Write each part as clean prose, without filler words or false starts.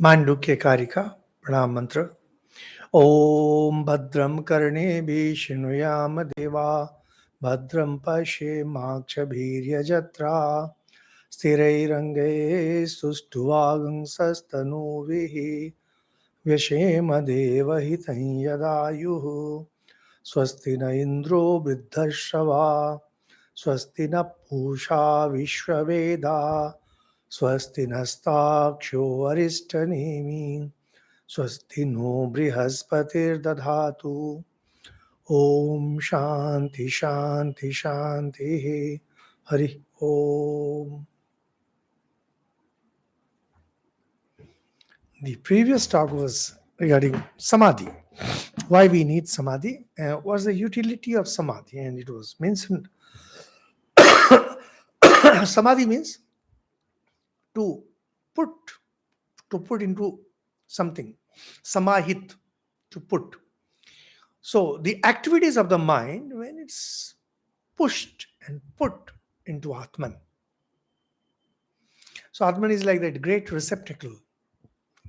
Mandukya Karika, Pranam Mantra. Om Bhadram Karne Vishnuyam Deva Bhadram Pashe Makshabhirya Jatra Sthirairange Sustuvagang Sastanu Vyashema Deva Hitan Yadayuhu Swasti na Indro Vriddhashava Swasti na Pusha Vishwaveda Swasti nastaksho Aristanemi Swasti no Brihaspatir Dadhatu Om Shanti Shanti Shanti Hari Om. The previous talk was regarding Samadhi. Why we need Samadhi? What's the utility of Samadhi? And it was mentioned Samadhi means to put put into something. Samahit, to put. So the activities of the mind, when it's pushed and put into Atman. So Atman is like that great receptacle,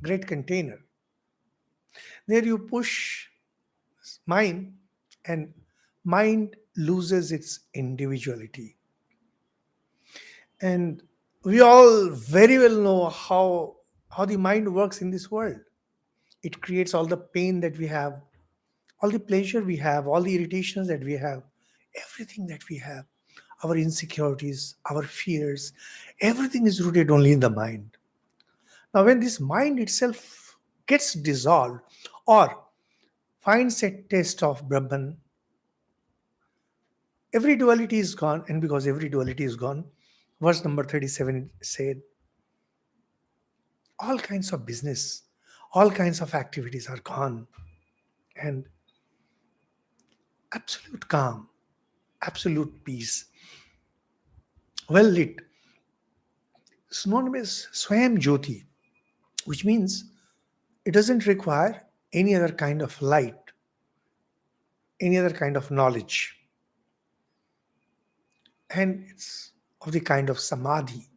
great container. There you push mind, and mind loses its individuality. And we all very well know how the mind works in this world. It creates all the pain that we have, all the pleasure we have, all the irritations that we have, everything that we have, our insecurities, our fears, everything is rooted only in the mind. Now, when this mind itself gets dissolved or finds a taste of Brahman, every duality is gone. And because every duality is gone, verse number 37 said, all kinds of business, all kinds of activities are gone. And absolute calm, absolute peace, well lit. It's known as Swayam Jyoti, which means it doesn't require any other kind of light, any other kind of knowledge. And it's of the kind of samadhi,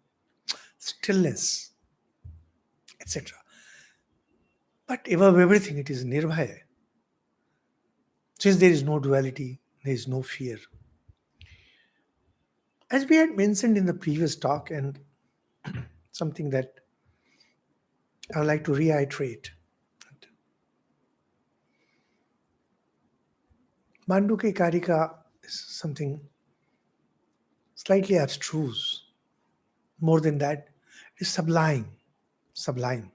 stillness, etc. But above everything, it is nirvaya. Since there is no duality, there is no fear. As we had mentioned in the previous talk, and something that I would like to reiterate, Mandukya Karika is something slightly abstruse. More than that, it is sublime. Sublime.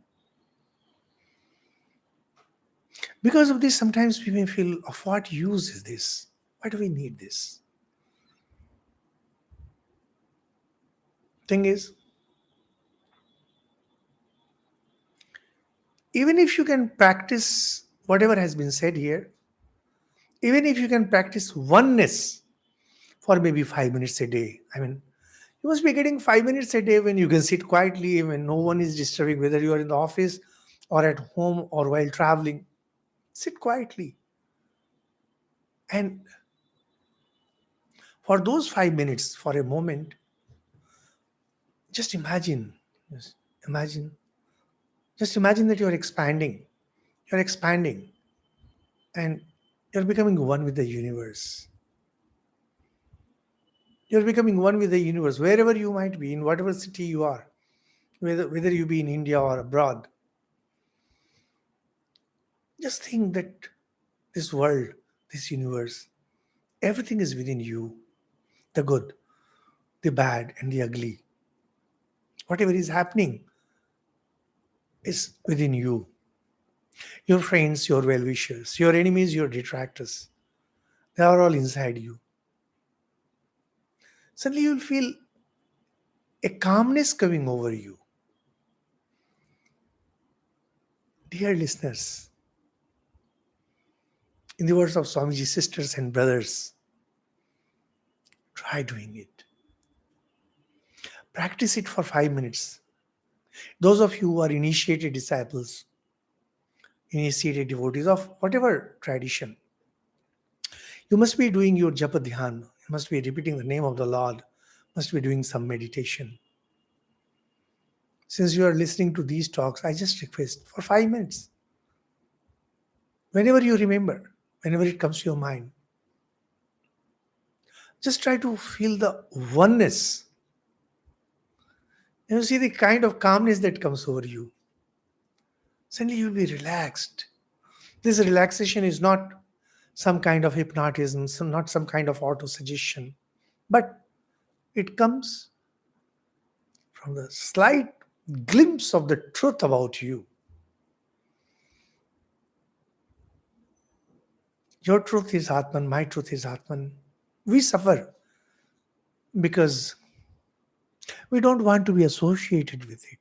Because of this, sometimes we may feel, of what use is this? Why do we need this? Thing is, even if you can practice whatever has been said here, even if you can practice oneness for maybe 5 minutes a day, I mean, you must be getting 5 minutes a day when you can sit quietly, when no one is disturbing, whether you are in the office or at home or while traveling. Sit quietly. And for those 5 minutes, for a moment, just imagine, just imagine, just imagine that you're expanding, and you're becoming one with the universe. You're becoming one with the universe, wherever you might be, in whatever city you are, whether you be in India or abroad. Just think that this world, this universe, everything is within you. The good, the bad, and the ugly. Whatever is happening is within you. Your friends, your well wishers, your enemies, your detractors, they are all inside you. Suddenly you'll feel a calmness coming over you. Dear listeners, in the words of Swamiji, sisters and brothers, try doing it. Practice it for 5 minutes. Those of you who are initiated disciples, initiated devotees of whatever tradition, you must be doing your japa dhyan. You must be repeating the name of the Lord. Must be doing some meditation. Since you are listening to these talks, I just request for 5 minutes, whenever you remember, whenever it comes to your mind, just try to feel the oneness. You see the kind of calmness that comes over you. Suddenly you'll be relaxed. This relaxation is not some kind of hypnotism, not some kind of auto suggestion, but it comes from the slight glimpse of the truth about you. Your truth is Atman, my truth is Atman. We suffer because we don't want to be associated with it.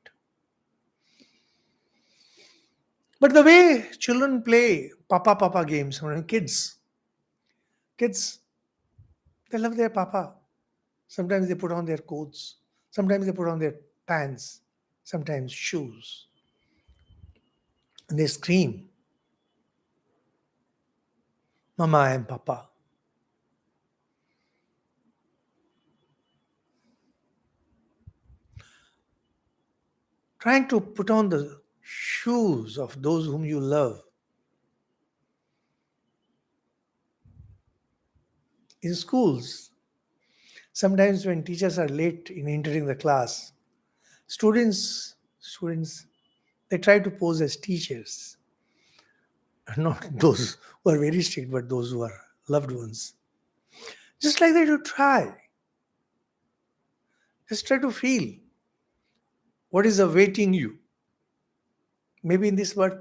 But the way children play papa games, kids, they love their papa. Sometimes they put on their coats, sometimes they put on their pants, sometimes shoes, and they scream, Mama and Papa. Trying to put on the shoes of those whom you love. In schools, sometimes when teachers are late in entering the class, students, they try to pose as teachers, not those who are very strict, but those who are loved ones. Just like that, you try. Just try to feel what is awaiting you. Maybe in this birth,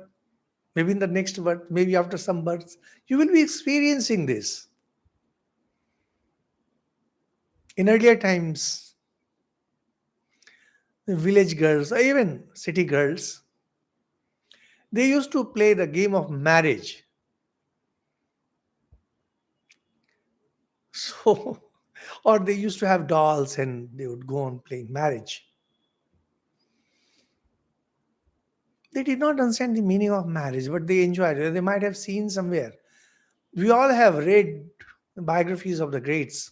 maybe in the next birth, maybe after some births, you will be experiencing this. In earlier times, the village girls or even city girls, they used to play the game of marriage. So, or they used to have dolls and they would go on playing marriage. They did not understand the meaning of marriage, but they enjoyed it. They might have seen somewhere. We all have read biographies of the greats.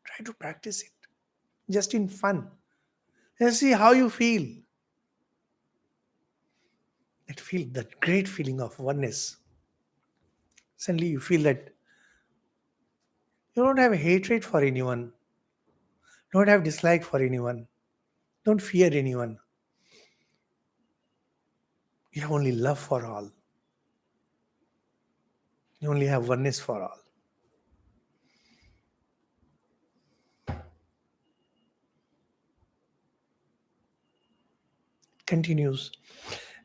Try to practice it just in fun and see how you feel. That great feeling of oneness. Suddenly you feel that you don't have hatred for anyone, don't have dislike for anyone, don't fear anyone. You have only love for all. You only have oneness for all. Continues.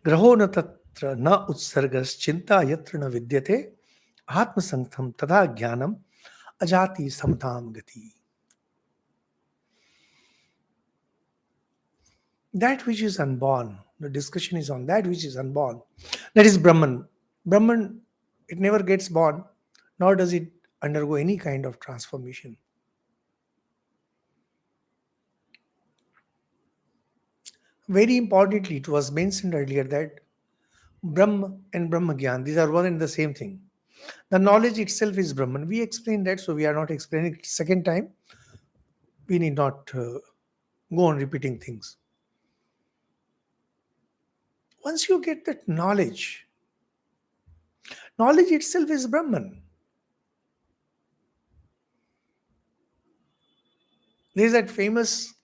Graho na tatra na utsargas chinta yatra na vidyate atma sanktam tada jnanam ajati samtam gati. That which is unborn, the discussion is on that which is unborn. That is Brahman. Brahman, it never gets born, nor does it undergo any kind of transformation. Very importantly, it was mentioned earlier that Brahma and Brahmagyan, these are one and the same thing. The knowledge itself is Brahman. We explained that, so we are not explaining it second time. We need not go on repeating things. Once you get that knowledge itself is Brahman. There is that famous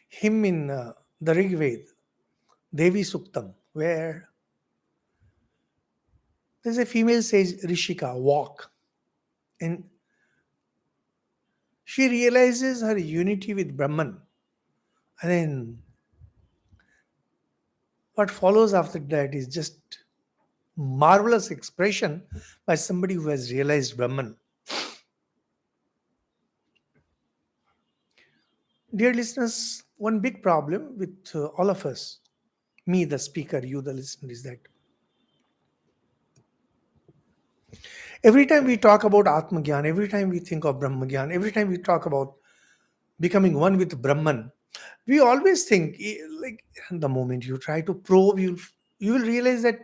hymn in the Rig Veda, Devi Suktam, where there's a female says, Rishika, walk. And she realizes her unity with Brahman. And then what follows after that is just marvelous expression by somebody who has realized Brahman. Dear listeners, one big problem with all of us, me the speaker, you the listener, is that every time we talk about Atmagyan, every time we think of Brahmagyan, every time we talk about becoming one with Brahman, we always think, like the moment you try to probe, you will realize that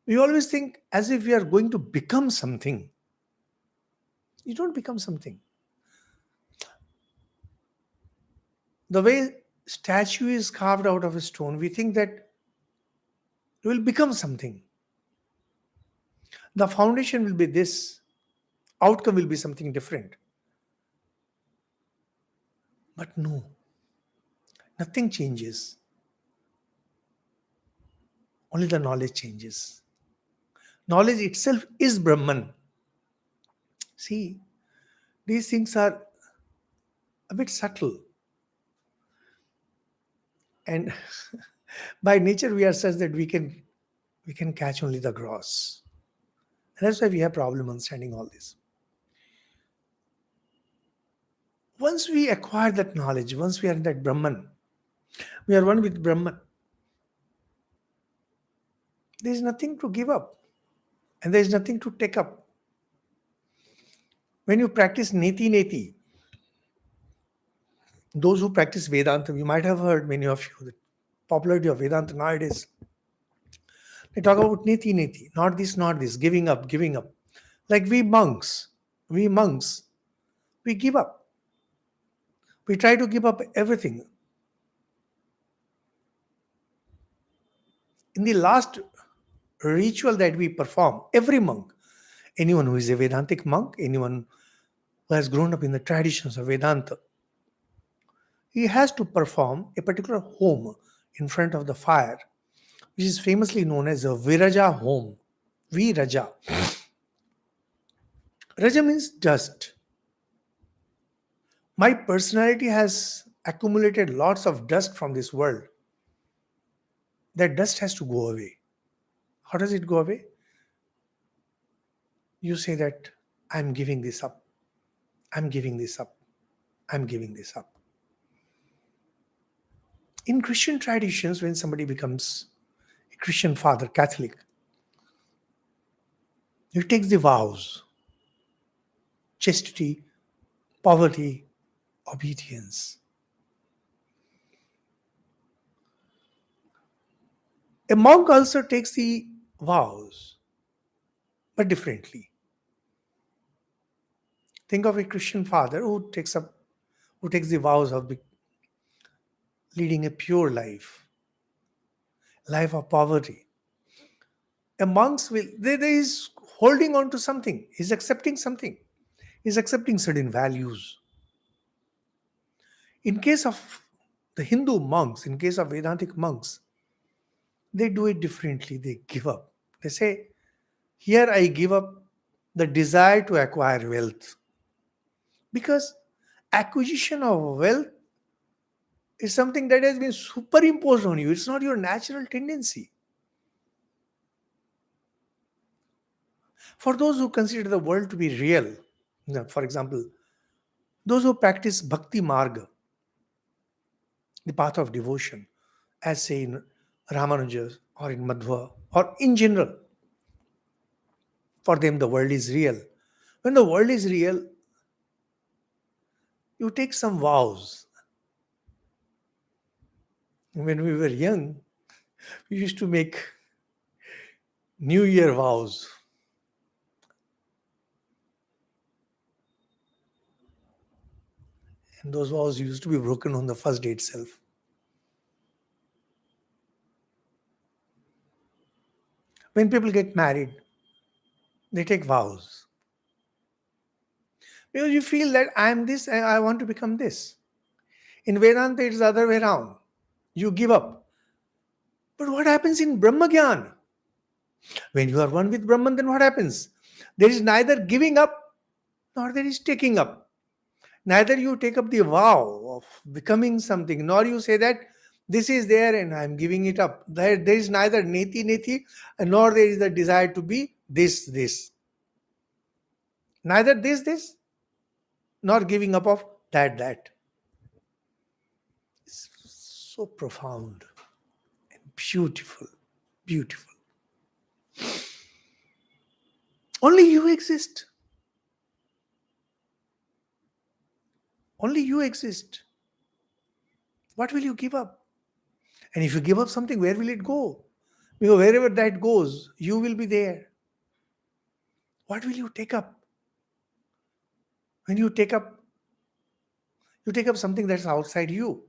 we always think as if we are going to become something. You don't become something. The way statue is carved out of a stone, we think that it will become something. The foundation will be this, outcome will be something different. But no, nothing changes. Only the knowledge changes. Knowledge itself is Brahman. See, these things are a bit subtle. And by nature we are such that we can catch only the gross. And that's why we have problem understanding all this. Once we acquire that knowledge, once we are in that Brahman, we are one with Brahman. There is nothing to give up, and there is nothing to take up. When you practice neti neti, those who practice Vedanta, you might have heard, many of you, the popularity of Vedanta nowadays. They talk about neti neti, not this, giving up, giving up. Like we monks, we give up. We try to give up everything. In the last ritual that we perform, every monk, anyone who is a Vedantic monk, anyone who has grown up in the traditions of Vedanta, he has to perform a particular home in front of the fire, which is famously known as a Viraja home. Viraja. Raja means dust. My personality has accumulated lots of dust from this world. That dust has to go away. How does it go away? You say that I'm giving this up. I'm giving this up. I'm giving this up. In Christian traditions, when somebody becomes a Christian father, Catholic, he takes the vows: chastity, poverty, obedience. A monk also takes the vows, but differently. Think of a Christian father who takes the vows of leading a pure life of poverty. A monk's will, there is holding on to something. He's accepting something. He's accepting certain values. In case of the Hindu monks, in case of Vedantic monks, they do it differently. They give up. They say, here I give up the desire to acquire wealth. Because acquisition of wealth is something that has been superimposed on you. It's not your natural tendency. For those who consider the world to be real, for example, those who practice bhakti marga, the path of devotion, as say in Ramanuja or in Madhva or in general, for them the world is real. When the world is real, you take some vows. When we were young, we used to make New Year vows. And those vows used to be broken on the first day itself. When people get married, they take vows. Because you feel that I am this and I want to become this. In Vedanta, it's the other way around. You give up. But what happens in Brahmagyan? When you are one with Brahman, then what happens? There is neither giving up nor there is taking up. Neither you take up the vow of becoming something, nor you say that this is there and I am giving it up. There is neither neti neti, nor there is the desire to be this. Neither this, nor giving up of that. It's so profound and beautiful. Beautiful. Only you exist. Only you exist. What will you give up? And if you give up something, where will it go? Because wherever that goes, you will be there. What will you take up? When you take up something that's outside you.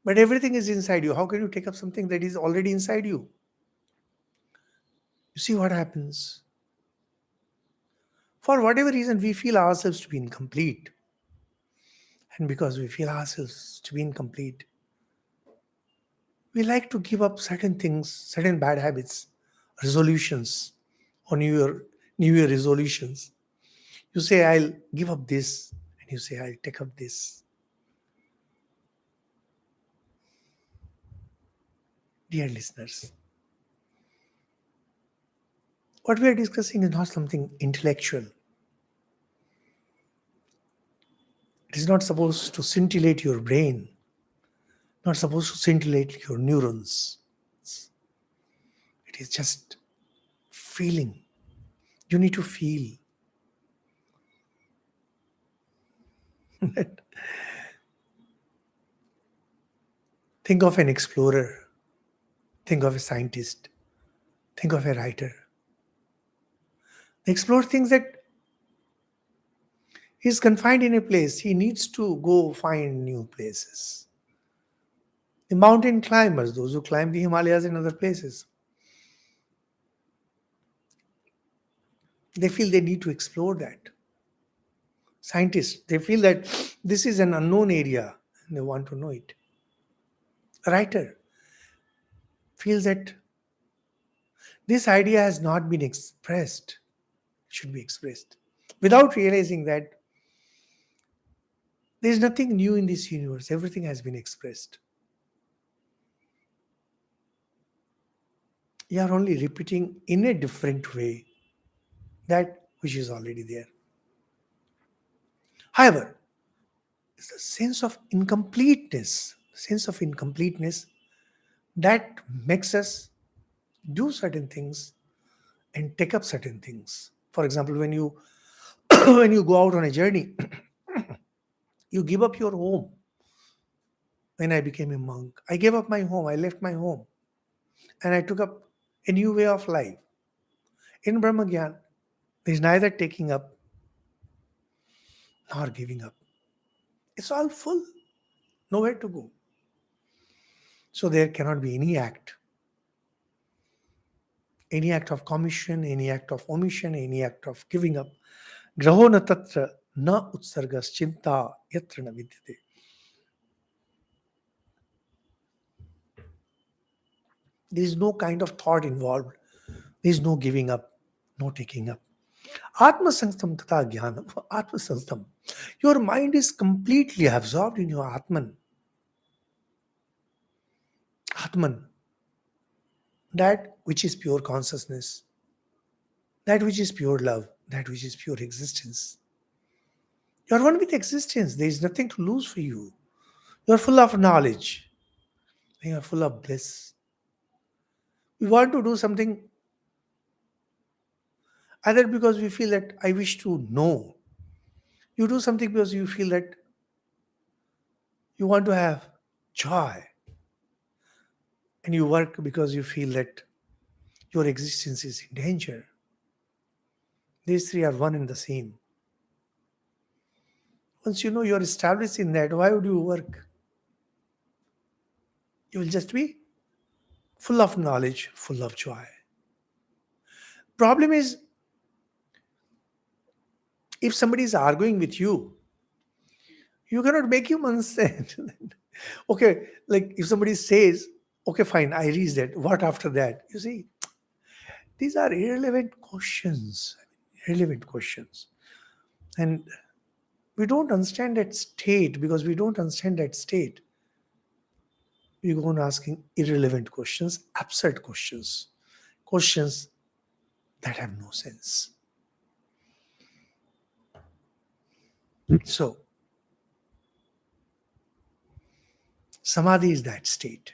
But everything is inside you. How can you take up something that is already inside you? You see what happens? For whatever reason, we feel ourselves to be incomplete. And because we feel ourselves to be incomplete, we like to give up certain things, certain bad habits, resolutions, or New Year resolutions. You say, I'll give up this, and you say, I'll take up this. Dear listeners, what we are discussing is not something intellectual. It is not supposed to scintillate your brain, not supposed to scintillate your neurons. It is just feeling. You need to feel. Think of an explorer, think of a scientist, think of a writer. They explore things that he's confined in a place. He needs to go find new places. The mountain climbers, those who climb the Himalayas and other places, they feel they need to explore that. Scientists, they feel that this is an unknown area and they want to know it. A writer feels that this idea has not been expressed, it should be expressed, without realizing that there is nothing new in this universe, everything has been expressed. You are only repeating in a different way that which is already there. However, it's the sense of incompleteness that makes us do certain things and take up certain things. For example, when you when you go out on a journey, you give up your home. When I became a monk, I gave up my home, I left my home, and I took up a new way of life. In Brahmagyan, there is neither taking up nor giving up. It's all full, nowhere to go. So there cannot be any act of commission, any act of omission, any act of giving up. Graho na tatra na utsargas chinta yatra na vidyate. There is no kind of thought involved. There is no giving up, no taking up. Atma sangstam tata jnanam, Atma sangstam. Your mind is completely absorbed in your Atman. Atman, that which is pure consciousness, that which is pure love, that which is pure existence. You are one with existence. There is nothing to lose for you. You are full of knowledge. You are full of bliss. We want to do something either because we feel that I wish to know. You do something because you feel that you want to have joy. And you work because you feel that your existence is in danger. These three are one and the same. Once you know you're established in that, why would you work? You will just be full of knowledge, full of joy. Problem is, if somebody is arguing with you, you cannot make him understand. Okay, like if somebody says, okay, fine, I read that. What after that? You see, these are irrelevant questions. Irrelevant questions. And we don't understand that state. Because we don't understand that state, we go on asking irrelevant questions, absurd questions, questions that have no sense. So, samadhi is that state.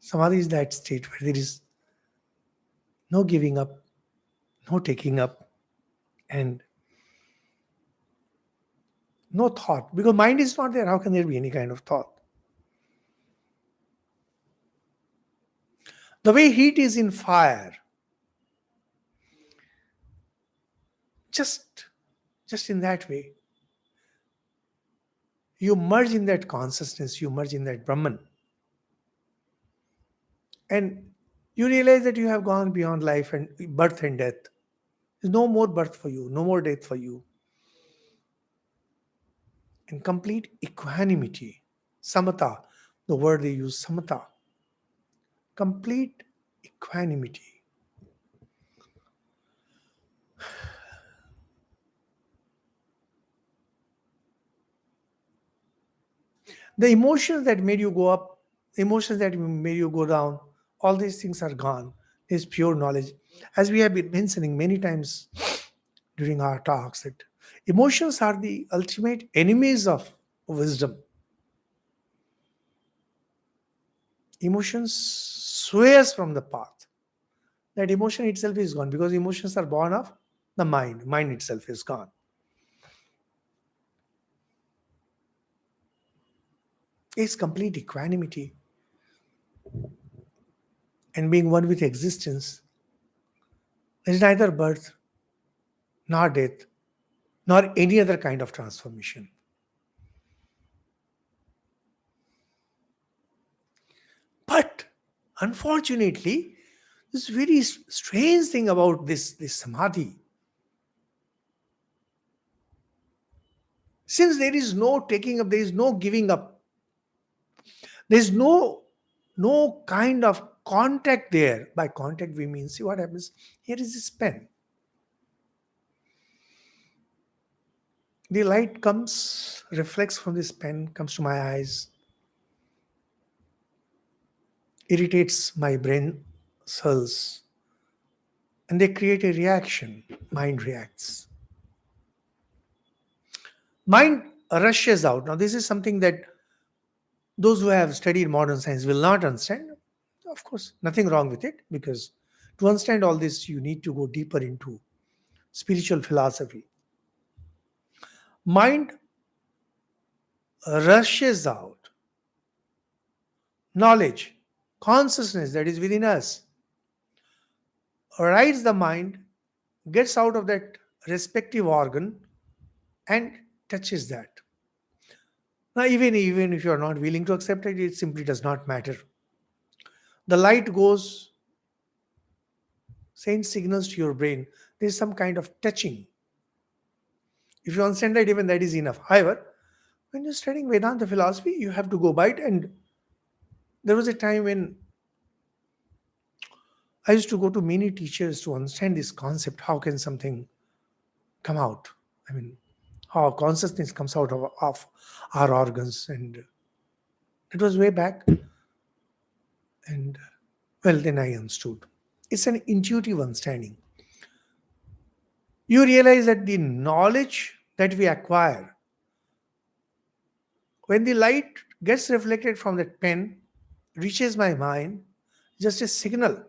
Samadhi is that state where there is no giving up, no taking up, and no thought. Because mind is not there, how can there be any kind of thought? The way heat is in fire, just in that way, You merge in that consciousness, you merge in that Brahman, and you realize that you have gone beyond life and birth and death. There's no more birth for you, no more death for you, and complete equanimity. Samatha, the word they use, samatha, complete equanimity. The emotions that made you go up, emotions that made you go down, all these things are gone. There's pure knowledge. As we have been mentioning many times during our talks, that emotions are the ultimate enemies of wisdom. Emotions sway us from the path. That emotion itself is gone because emotions are born of the mind. Mind itself is gone. It's complete equanimity and being one with existence. There is neither birth nor death nor any other kind of transformation. But unfortunately, this very strange thing about this samadhi, since there is no taking up, there is no giving up, there is no kind of contact there. By contact, we mean, see what happens. Here is this pen. The light comes, reflects from this pen, comes to my eyes, irritates my brain cells, and they create a reaction. Mind reacts. Mind rushes out. Now, this is something that those who have studied modern science will not understand. Of course, nothing wrong with it, because to understand all this, you need to go deeper into spiritual philosophy. Mind rushes out. Knowledge, consciousness that is within us, rides the mind, gets out of that respective organ, and touches that. Now, even if you are not willing to accept it, it simply does not matter. The light goes, sends signals to your brain. There is some kind of touching. If you understand that, even that is enough. However, when you're studying Vedanta philosophy, you have to go by it. And there was a time when I used to go to many teachers to understand this concept. How can something come out? I mean, how consciousness comes out of our organs. And it was way back. And well, then I understood. It's an intuitive understanding. You realize that the knowledge that we acquire, when the light gets reflected from that pen, reaches my mind, just a signal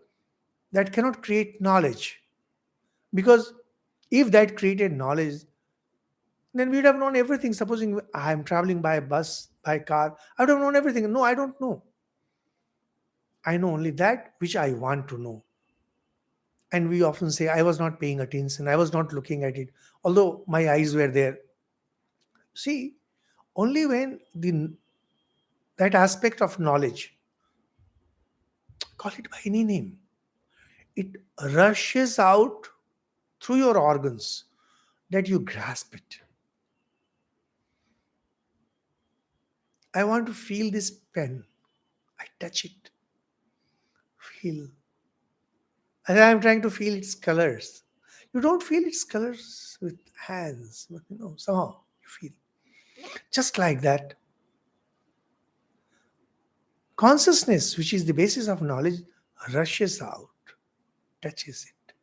that cannot create knowledge. Because if that created knowledge, then we would have known everything. Supposing I am traveling by bus, by car, I would have known everything. No, I don't know. I know only that which I want to know. And we often say, I was not paying attention, I was not looking at it, although my eyes were there. See, only when that aspect of knowledge, call it by any name, it rushes out through your organs, that you grasp it. I want to feel this pen. I touch it, feel. And I'm trying to feel its colors. You don't feel its colors with hands, but somehow you feel. Just like that, consciousness, which is the basis of knowledge, rushes out, touches it.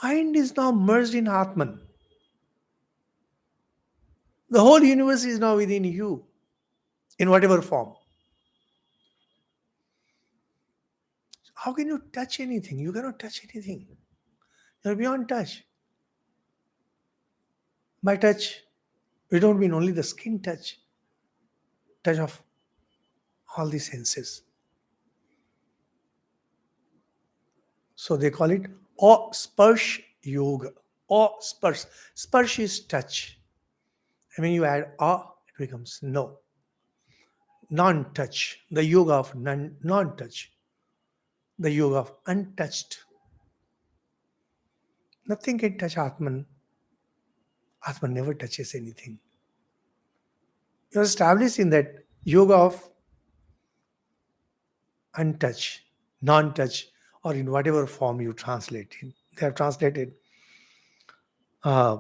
Mind is now merged in Atman. The whole universe is now within you, in whatever form. How can you touch anything? You cannot touch anything. You're beyond touch. By touch, we don't mean only the skin touch, touch of all the senses. So they call it Asparsha yoga. Or spursh. Spursh is touch. And when you add a, it becomes no. Non-touch. The yoga of non-touch. The yoga of untouched. Nothing can touch Atman. Atman never touches anything. You're established in that yoga of untouched, non-touch, or in whatever form you translate it. They have translated uh,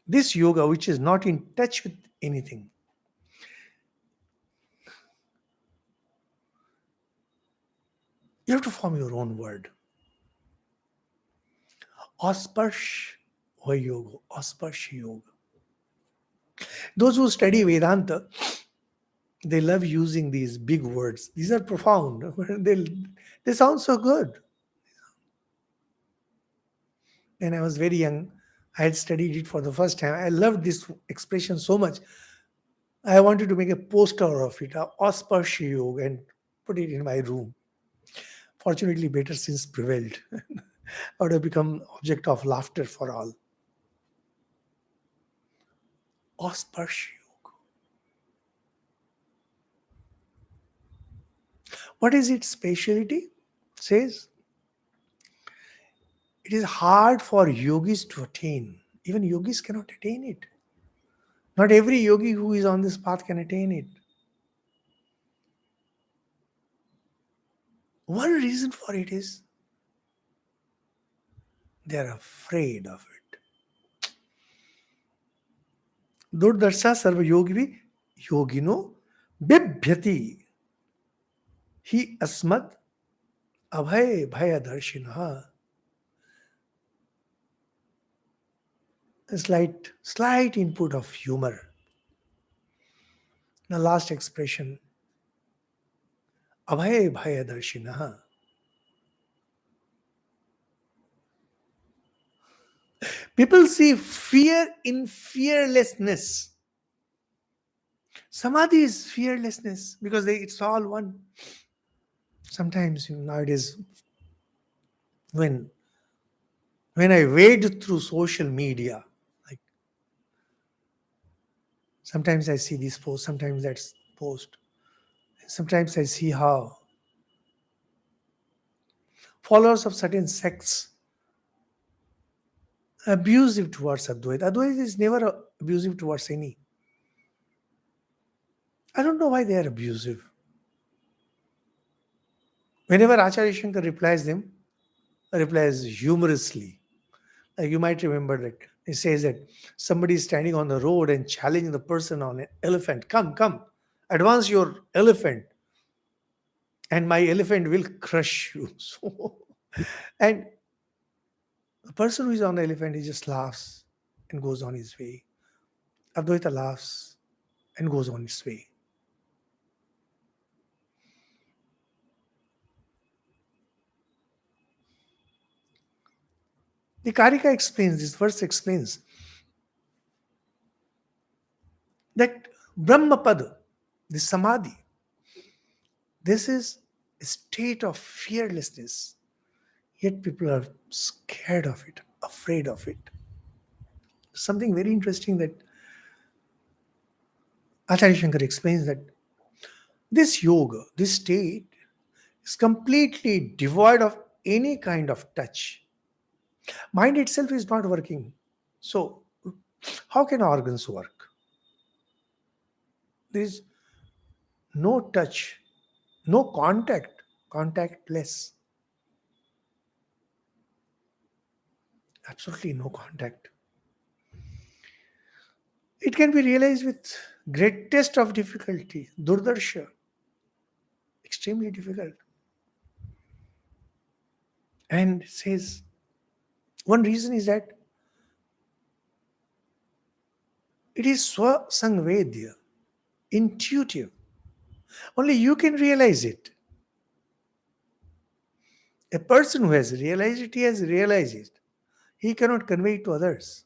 this yoga, which is not in touch with anything. You have to form your own word. Asparsh yoga, Asparsh yoga. Those who study Vedanta, they love using these big words. These are profound. They sound so good. When I was very young, I had studied it for the first time. I loved this expression so much. I wanted to make a poster of it, Asparsha Yoga, and put it in my room. Fortunately, better since prevailed. I would have become object of laughter for all. Asparsha Yoga. What is its speciality? Says it is hard for yogis to attain. Even yogis cannot attain it. Not every yogi who is on this path can attain it. One reason for it is they are afraid of it. Durdarsha sarva yogi bhi yogino bibhyati hi asmad abhay bhayadarshinaha. A slight input of humor. The last expression, abhay bhayadarshinaha. People see fear in fearlessness. Samadhi is fearlessness because it's all one. Sometimes nowadays, when when I wade through social media, like sometimes I see this post, sometimes that's post. Sometimes I see how followers of certain sects are abusive towards Advaita. Advaita is never abusive towards any. I don't know why they are abusive. Whenever Acharya Shankar replies humorously. Like you might remember that he says that somebody is standing on the road and challenging the person on an elephant. Come, come, advance your elephant, and my elephant will crush you. So, and the person who is on the elephant, he just laughs and goes on his way. Advaita laughs and goes on his way. The Karika explains, this verse explains that Brahmapada, the Samadhi, this is a state of fearlessness. Yet people are scared of it, afraid of it. Something very interesting that Acharya Shankar explains that this yoga, this state, is completely devoid of any kind of touch. Mind itself is not working. So, how can organs work? There is no touch, no contact, contactless, absolutely no contact. It can be realized with greatest of difficulty, durdarsha, extremely difficult. And says one reason is that it is swasangvedya, intuitive. Only you can realize it. A person who has realized it, he has realized it. He cannot convey it to others.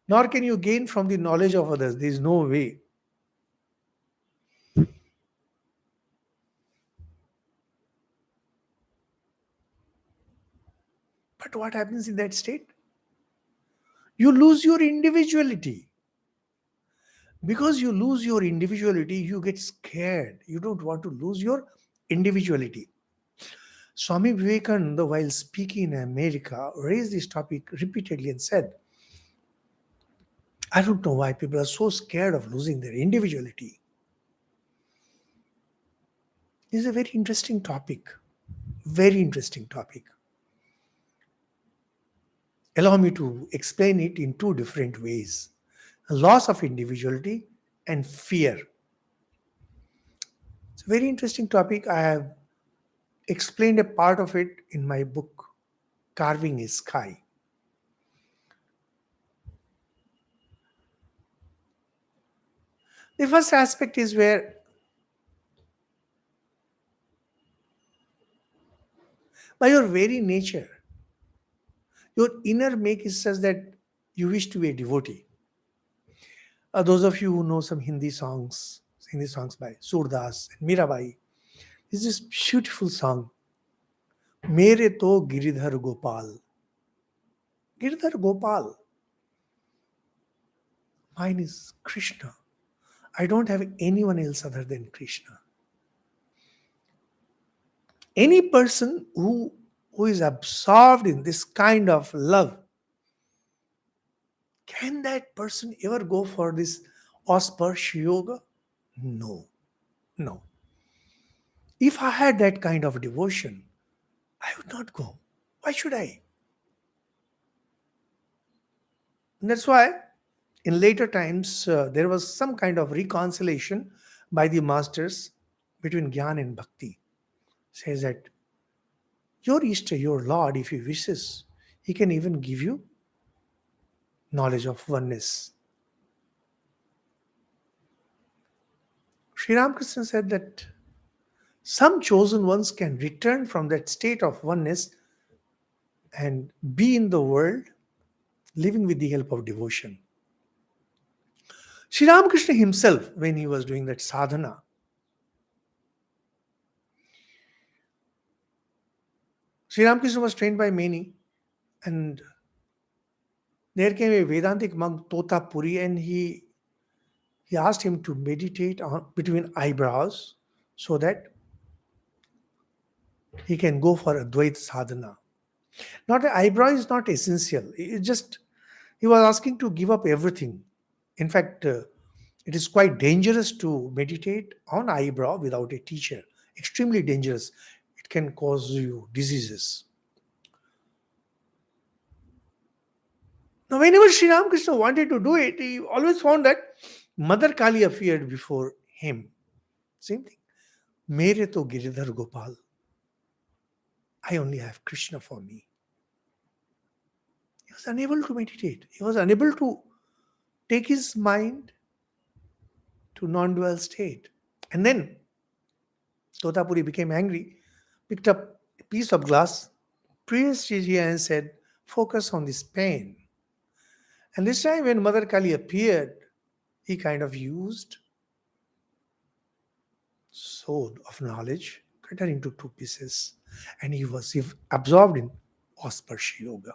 Nor can you gain from the knowledge of others. There is no way. But what happens in that state? You lose your individuality. Because you lose your individuality, you get scared. You don't want to lose your individuality. Swami Vivekananda, while speaking in America, raised this topic repeatedly and said, I don't know why people are so scared of losing their individuality. It's a very interesting topic. Very interesting topic. Allow me to explain it in two different ways: loss of individuality and fear. It's a very interesting topic. I have explained a part of it in my book, Carving a Sky. The first aspect is where, by your very nature, your inner make is such that you wish to be a devotee. Those of you who know some Hindi songs by Surdas and Mirabai, is this beautiful song, Mere to Giridhar Gopal. Giridhar Gopal, mine is Krishna. I don't have anyone else other than Krishna. Any person who is absorbed in this kind of love, can that person ever go for this Asparsha yoga? No, no. If I had that kind of devotion, I would not go. Why should I? And that's why in later times there was some kind of reconciliation by the masters between Gyan and Bhakti. Says that your Ishta, your Lord, if he wishes, he can even give you knowledge of oneness. Sri Ramakrishna said that some chosen ones can return from that state of oneness and be in the world living with the help of devotion. Sri Ramakrishna himself, when he was doing that sadhana, Sri Ramakrishna was trained by many, and there came a Vedantic monk, Totapuri, and he asked him to meditate on between eyebrows so that he can go for Advaita sadhana. Not a eyebrow is not essential. It just he was asking to give up everything. In fact, it is quite dangerous to meditate on eyebrow without a teacher. Extremely dangerous. It can cause you diseases. Now, whenever Sri Ramakrishna wanted to do it, he always found that Mother Kali appeared before him. Same thing. Mere to Giridhar Gopal. I only have Krishna for me. He was unable to meditate. He was unable to take his mind to non-dual state. And then Totapuri became angry, picked up a piece of glass, pressed his ear and said, focus on this pain. And this time when Mother Kali appeared, he kind of used sword of knowledge, cut her into two pieces, and he was absorbed in Asparsha yoga.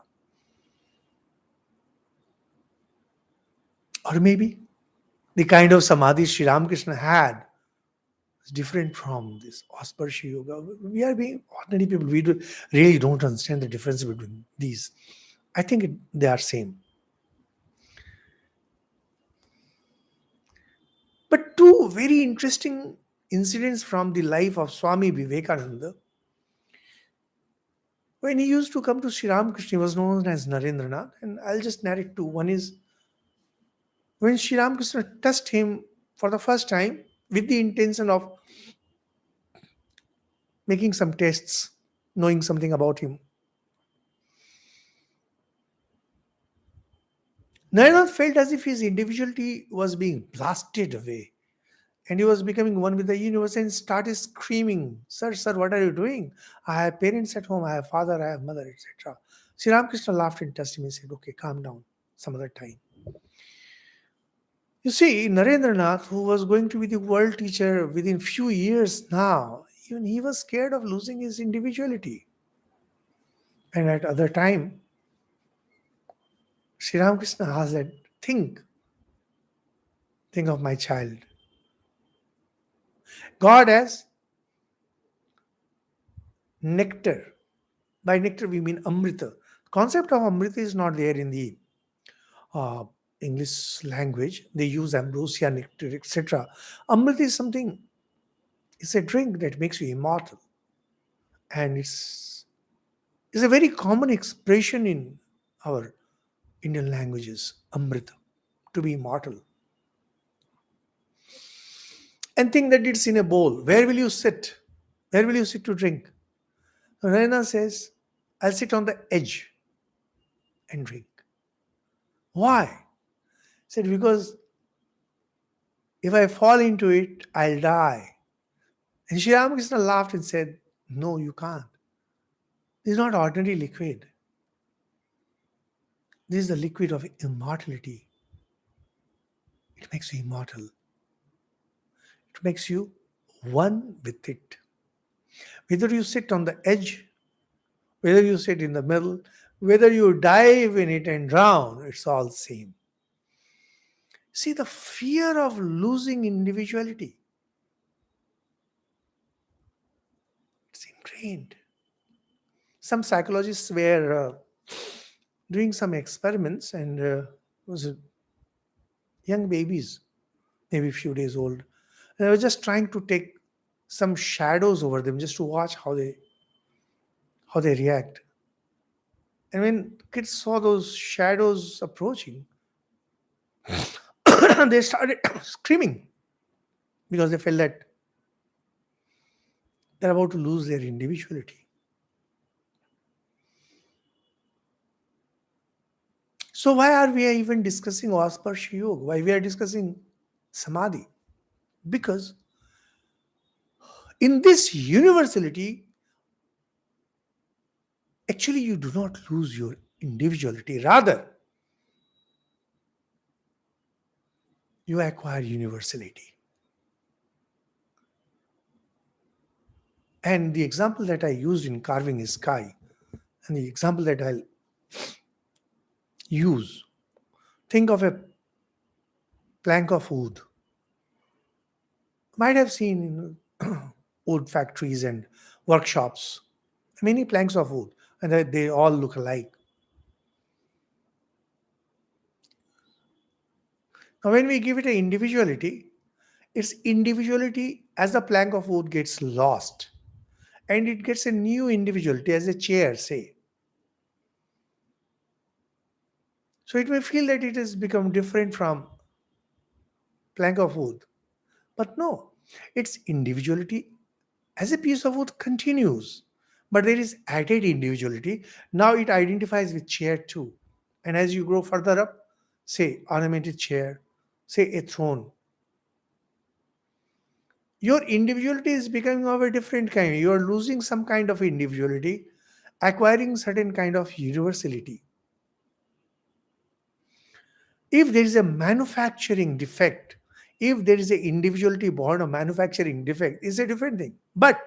Or maybe the kind of samadhi Sri Ramakrishna had is different from this Asparsha yoga. We are being ordinary people. Really don't understand the difference between these. I think they are same. But two very interesting incidents from the life of Swami Vivekananda. When he used to come to Sri Ramakrishna, he was known as Narendranath, and I'll just narrate two. One is when Sri Ramakrishna touched him for the first time with the intention of making some tests, knowing something about him. Narendranath felt as if his individuality was being blasted away and he was becoming one with the universe and started screaming, Sir, sir, what are you doing? I have parents at home, I have father, I have mother, etc. Sri Ramakrishna laughed and touched him and said, okay, calm down some other time. You see, Narendranath, who was going to be the world teacher within few years now, even he was scared of losing his individuality. And at other time, Sri Ramakrishna has that think, think of my child. God as nectar. By nectar we mean amrita. Concept of amrita is not there in the uh, English language. They use ambrosia, nectar, etc. Amrita is something, it's a drink that makes you immortal. And it's a very common expression in our Indian languages, amrita, to be immortal. And think that it's in a bowl. Where will you sit? Where will you sit to drink? Raina says, I'll sit on the edge and drink. Why? He said, because if I fall into it, I'll die. And Sri Ramakrishna laughed and said, no, you can't. This is not ordinary liquid. This is the liquid of immortality. It makes you immortal. It makes you one with it. Whether you sit on the edge, whether you sit in the middle, whether you dive in it and drown, it's all same. See, the fear of losing individuality, it's ingrained. Some psychologists were doing some experiments and was it young babies, maybe a few days old. And they were just trying to take some shadows over them just to watch how they react. And when kids saw those shadows approaching, they started screaming because they felt that they're about to lose their individuality. So why are we even discussing Asparsha Yoga? Why we are discussing Samadhi? Because in this universality, actually you do not lose your individuality. Rather, you acquire universality. And the example that I used in carving a sky, and the example that I'll use, think of a plank of wood. Might have seen in wood factories and workshops many planks of wood, and they all look alike. Now, when we give it an individuality, its individuality as the plank of wood gets lost, and it gets a new individuality as a chair, say. So it may feel that it has become different from plank of wood, but no, its individuality as a piece of wood continues, but there is added individuality. Now it identifies with chair too, and as you grow further up, say ornamented chair, say a throne, your individuality is becoming of a different kind. You are losing some kind of individuality, acquiring certain kind of universality. If there is a manufacturing defect, if there is an individuality born of manufacturing defect, is a different thing. But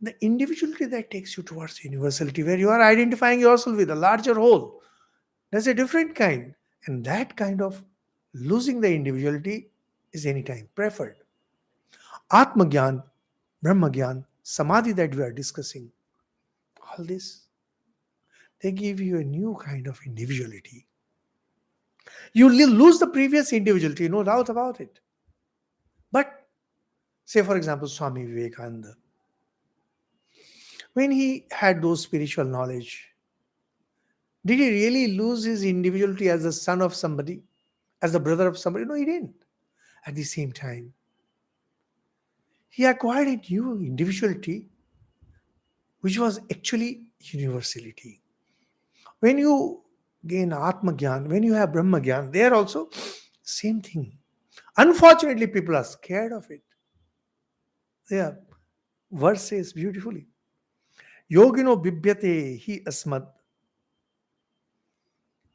the individuality that takes you towards universality, where you are identifying yourself with a larger whole, that's a different kind. And that kind of losing the individuality is anytime preferred. Atmagyan, Brahmagyan, Samadhi that we are discussing, all this, they give you a new kind of individuality. You lose the previous individuality, no doubt about it. But say, for example, Swami Vivekananda, when he had those spiritual knowledge, did he really lose his individuality as the son of somebody, as the brother of somebody? No, he didn't. At the same time, he acquired a new individuality, which was actually universality. When you gain Atma Gyan, when you have Brahma Gyan, they are also same thing. Unfortunately, people are scared of it. Yeah, verse says beautifully, Yogino Bibhyate hi asmad.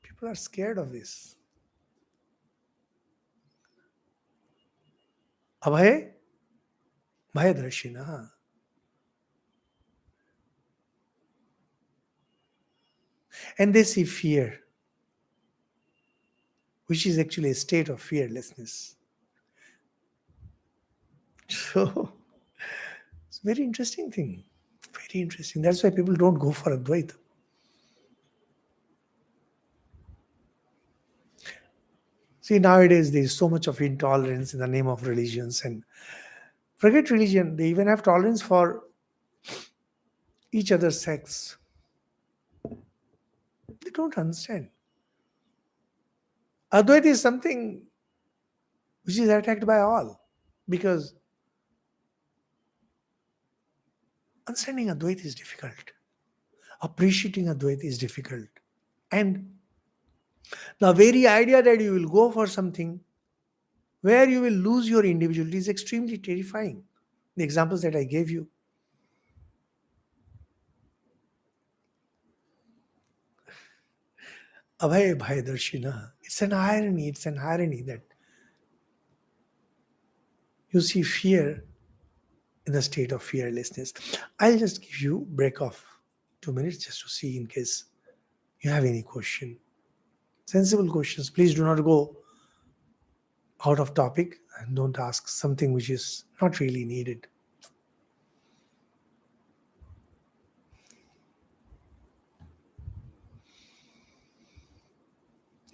People are scared of this. Abhay Bhayadrashina. And they see fear, which is actually a state of fearlessness. So it's a very interesting thing. Very interesting. That's why people don't go for Advaita. See, nowadays there is so much of intolerance in the name of religions, and forget religion, they even have tolerance for each other's sects. They don't understand. Advaita is something which is attacked by all because understanding Advaita is difficult. Appreciating Advaita is difficult. And the very idea that you will go for something where you will lose your individuality is extremely terrifying. The examples that I gave you. Abhay Bhai Darshina. It's an irony. It's an irony that you see fear in the state of fearlessness. I'll just give you break off 2 minutes just to see in case you have any question. Sensible questions. Please do not go out of topic and don't ask something which is not really needed.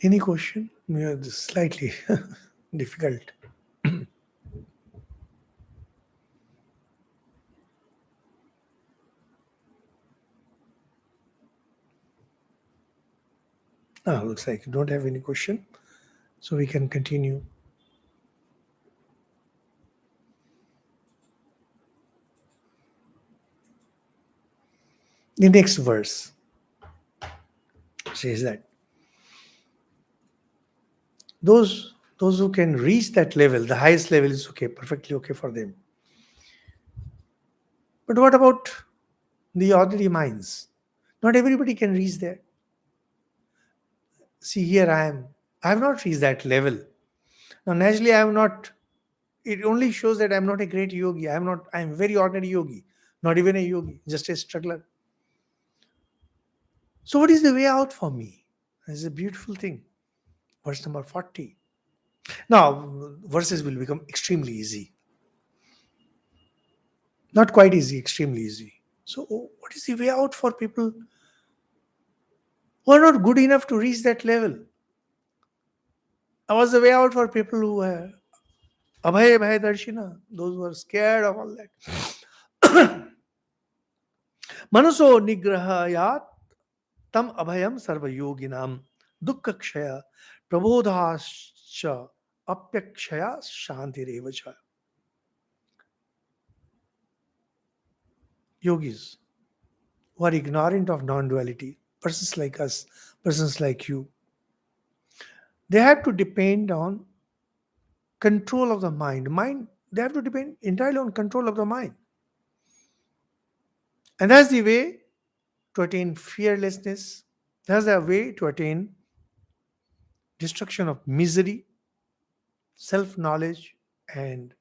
Any question? Yeah, this is slightly difficult. Looks like you don't have any question. So we can continue. The next verse says that those who can reach that level, the highest level is okay, perfectly okay for them. But what about the ordinary minds? Not everybody can reach there. See, here I am. I have not reached that level. Now, naturally, I am not. It only shows that I am not a great yogi. I am not. I am a very ordinary yogi. Not even a yogi, just a struggler. So, what is the way out for me? This is a beautiful thing. Verse number 40. Now, verses will become extremely easy. Not quite easy, extremely easy. So, what is the way out for people who are not good enough to reach that level? What's the way out for people who are Abhay Bhai Darshina, those who are scared of all that? Manaso nigrahayat tam abhayam sarvayoginam dukkha kshaya prabodhascha apyakshaya shantirevacha. Yogis who are ignorant of non-duality, persons like us, persons like you, they have to depend on control of the mind. They have to depend entirely on control of the mind. And that's the way to attain fearlessness. That's the way to attain destruction of misery, self knowledge, and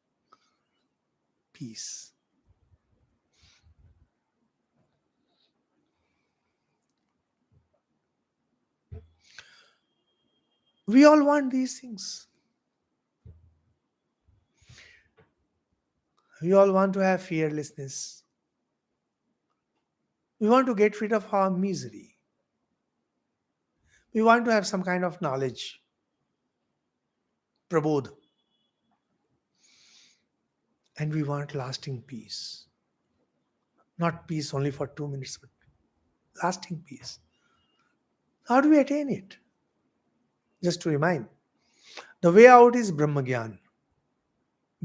peace. We all want these things. We all want to have fearlessness. We want to get rid of our misery. We want to have some kind of knowledge, prabodh, and we want lasting peace. Not peace only for 2 minutes, but lasting peace. How do we attain it? Just to remind, the way out is Brahmagyan.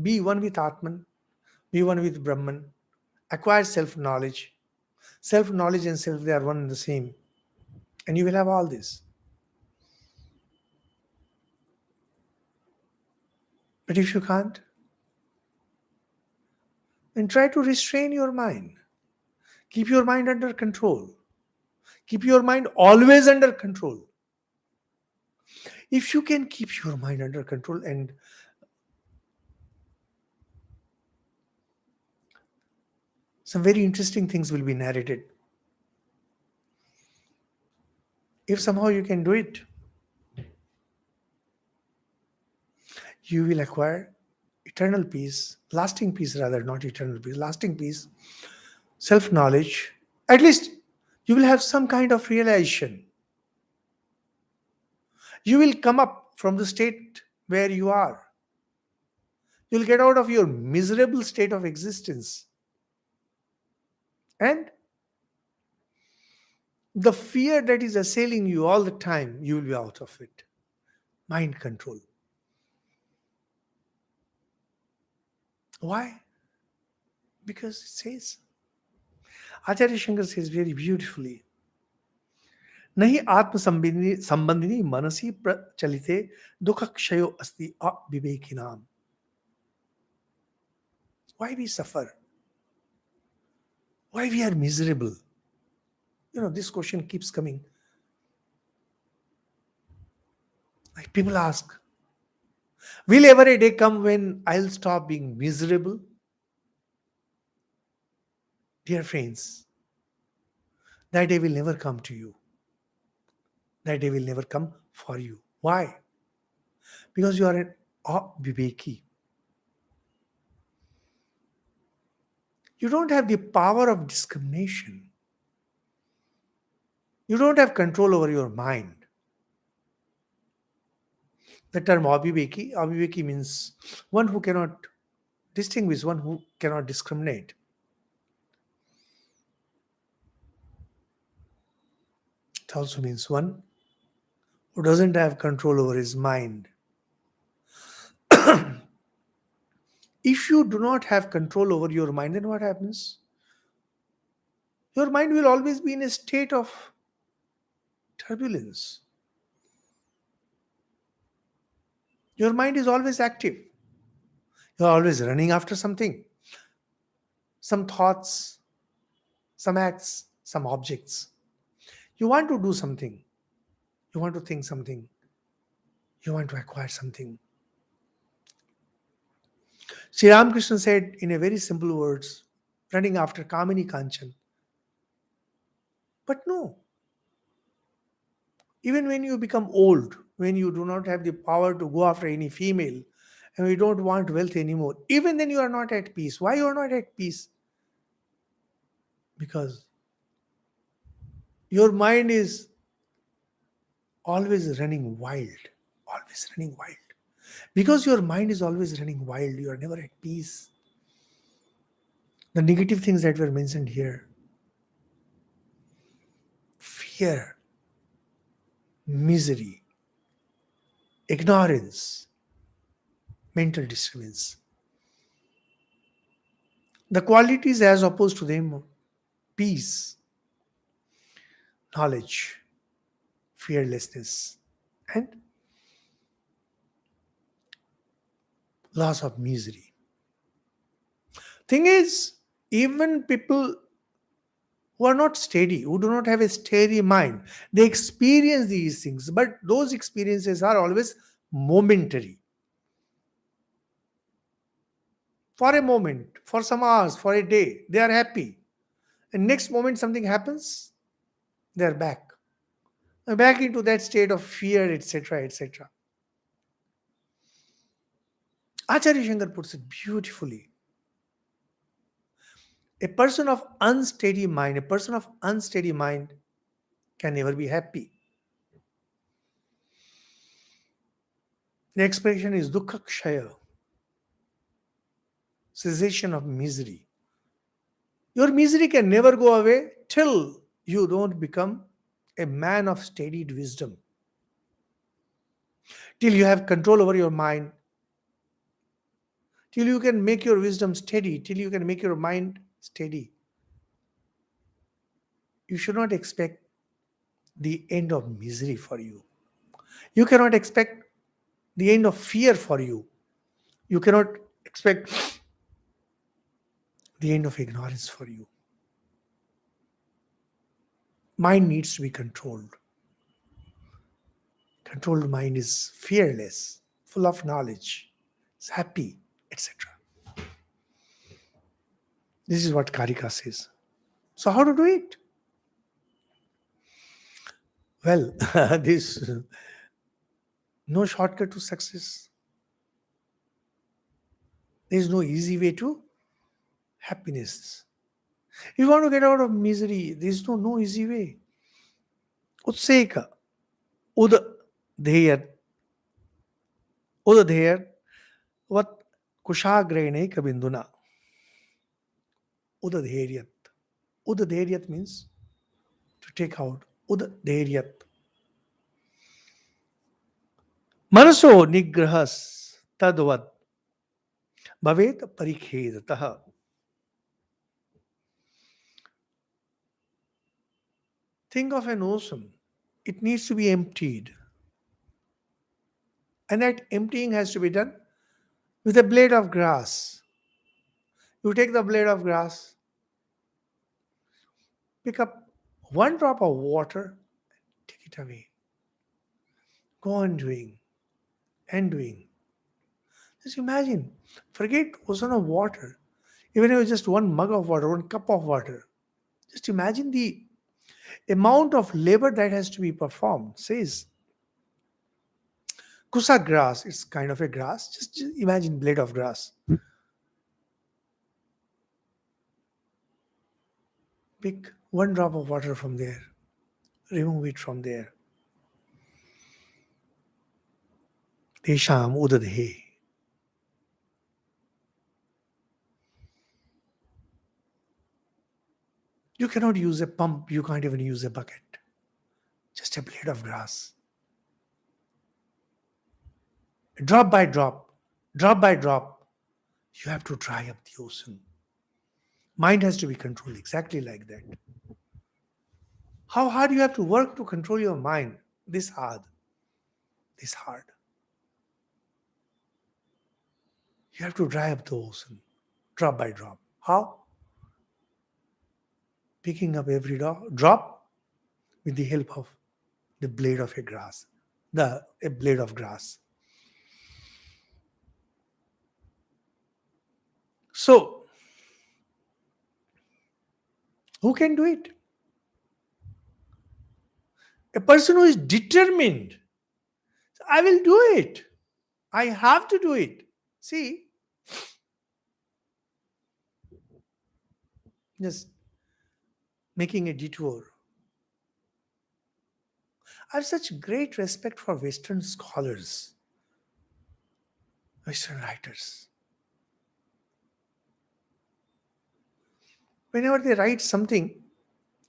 Be one with Atman, be one with Brahman, acquire self knowledge. Self knowledge and self, they are one and the same. And you will have all this. But if you can't, then try to restrain your mind. Keep your mind under control. Keep your mind always under control. If you can keep your mind under control, and some very interesting things will be narrated. If somehow you can do it, you will acquire eternal peace, lasting peace rather, not eternal peace, lasting peace, self knowledge. At least you will have some kind of realization. You will come up from the state where you are. You'll get out of your miserable state of existence. And the fear that is assailing you all the time, you will be out of it. Mind control. Why? Because it says, Acharya Shankar says very beautifully, नहीं आत्म संबंधिनी मनसी प्रचलिते दुख क्षयो अस्ति अविवेकी नाम. Why we suffer? Why we are miserable? This question keeps coming. Like people ask, will ever a day come when I'll stop being miserable? Dear friends, that day will never come to you. That day will never come for you. Why? Because you are an viveki. You don't have the power of discrimination. You don't have control over your mind. The term abhiveki means one who cannot distinguish, one who cannot discriminate. It also means one who doesn't have control over his mind. If you do not have control over your mind, then what happens? Your mind will always be in a state of turbulence. Your mind is always active. You're always running after something, some thoughts, some acts, some objects. You want to do something. You want to think something. You want to acquire something. Sri Ramakrishna said in a very simple words, running after Kamini Kanchan. But no, even when you become old, when you do not have the power to go after any female, and you don't want wealth anymore, even then you are not at peace. Why you are not at peace? Because your mind is always running wild. Always running wild. Because your mind is always running wild, you are never at peace. The negative things that were mentioned here, fear, misery, ignorance, mental disturbance. The qualities as opposed to them, peace, knowledge, fearlessness, and loss of misery. Thing is, even people who are not steady, who do not have a steady mind, they experience these things, but those experiences are always momentary. For a moment, for some hours, for a day, they are happy. And next moment something happens, they are back. Back into that state of fear, etc., etc. Acharya Shankar puts it beautifully. A person of unsteady mind can never be happy. The expression is dukkha kshaya, cessation of misery. Your misery can never go away till you don't become a man of steadied wisdom. Till you have control over your mind, till you can make your wisdom steady, till you can make your mind steady. You should not expect the end of misery for you. You cannot expect the end of fear for you. You cannot expect the end of ignorance for you. Mind needs to be controlled. Controlled mind is fearless, full of knowledge, is happy, etc. This is what Karika says. So, how to do it? Well, this no shortcut to success. There is no easy way to happiness. If you want to get out of misery, there is no easy way. Utseka, ud dheyat, ud dheyat, what kushagrene kabinduna, ud dheryat. Ud dheryat means to take out. Ud dheryat. Manaso nigrahas tadvat bhavet parikhedatah. Think of an ocean. It needs to be emptied. And that emptying has to be done with a blade of grass. You take the blade of grass, pick up one drop of water, take it away. Go on doing and doing. Just imagine, forget ocean of water. Even if it was just one mug of water, one cup of water. Just imagine the amount of labor that has to be performed. Says kusa grass, it's kind of a grass. Just imagine blade of grass. Pick one drop of water from there, remove it from there. Tesham udadhe. You cannot use a pump, you can't even use a bucket. Just a blade of grass. Drop by drop, you have to dry up the ocean. Mind has to be controlled exactly like that. How hard you have to work to control your mind? This hard. This hard. You have to dry up the ocean, drop by drop. How? Picking up every drop with the help of the blade of a grass, a blade of grass. So, who can do it? A person who is determined. I will do it. I have to do it. See, just making a detour. I have such great respect for Western scholars, Western writers. Whenever they write something,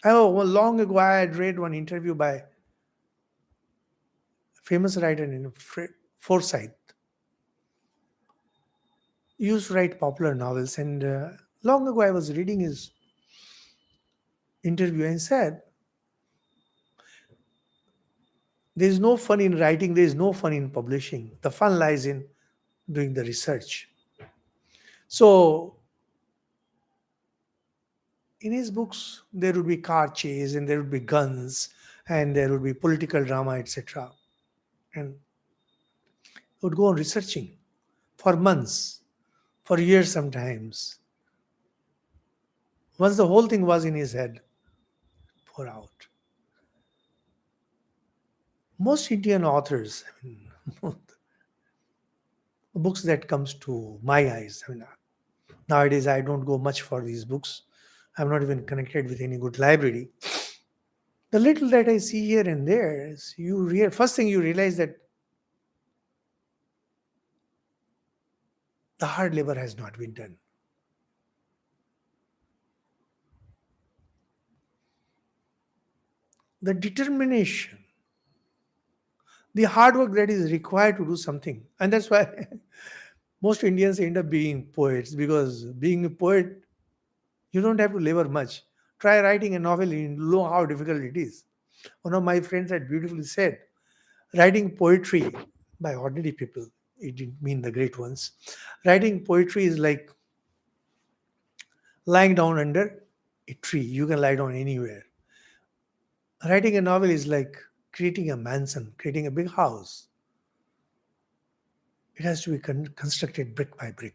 well, long ago I had read one interview by a famous writer in Forsyth. He used to write popular novels, and long ago I was reading his interview and said, there is no fun in writing, there is no fun in publishing. The fun lies in doing the research. So, in his books, there would be car chase and there would be guns and there would be political drama, etc. And he would go on researching for months, for years sometimes. Once the whole thing was in his head, pour out. Most Indian authors, I mean, books that comes to my eyes, I mean, nowadays I don't go much for these books. I'm not even connected with any good library. The little that I see here and there is first thing you realize that the hard labor has not been done. The determination, the hard work that is required to do something. And that's why most Indians end up being poets, because being a poet, you don't have to labor much. Try writing a novel, you know how difficult it is. One of my friends had beautifully said, writing poetry by ordinary people, it didn't mean the great ones. Writing poetry is like lying down under a tree. You can lie down anywhere. Writing a novel is like creating a mansion, creating a big house. It has to be constructed brick by brick.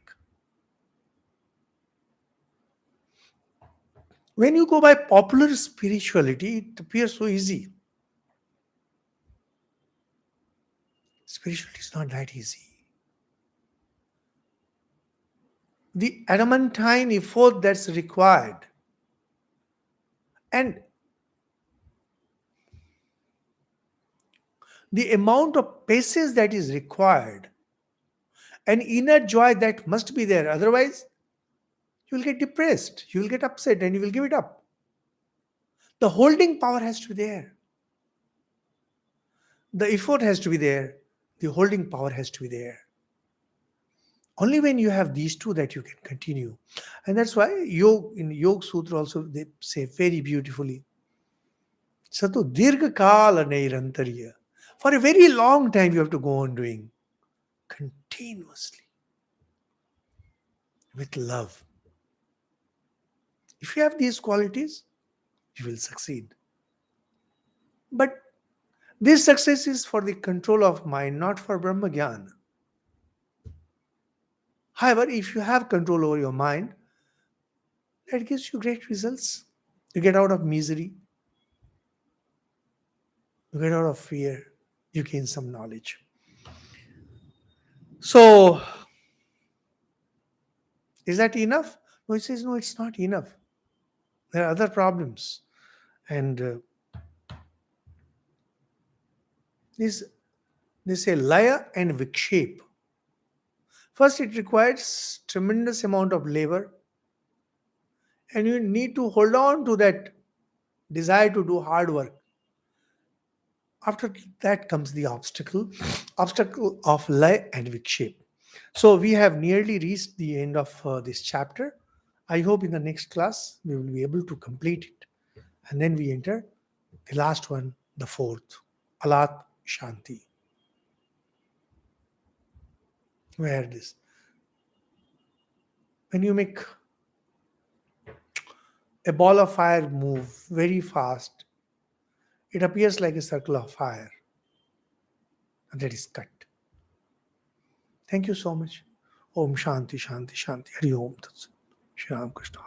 When you go by popular spirituality, it appears so easy. Spirituality is not that easy. The adamantine effort that's required, and the amount of patience that is required, and inner joy that must be there. Otherwise, you will get depressed, you will get upset, and you will give it up. The holding power has to be there. The effort has to be there. The holding power has to be there. Only when you have these two that you can continue. And that's why in Yoga Sutra also they say very beautifully, Sato Dirgha Kala Nairantarya. For a very long time you have to go on doing continuously with love. If you have these qualities, you will succeed. But this success is for the control of mind, not for Brahma Jnana. However, if you have control over your mind, that gives you great results. You get out of misery, you get out of fear, you gain some knowledge. So, is that enough? No, it says, no, it's not enough. There are other problems. And this, they say laya and vikshep. First, it requires tremendous amount of labor, and you need to hold on to that desire to do hard work. After that comes the obstacle of lay and vikshep. So we have nearly reached the end of this chapter. I hope in the next class we will be able to complete it. And then we enter the last one, the fourth, Alat Shanti. Where this? When you make a ball of fire move very fast, it appears like a circle of fire. And that is cut. Thank you so much. Om Shanti Shanti Shanti. Hari Om Tat Sat. Shri Ram Krishna.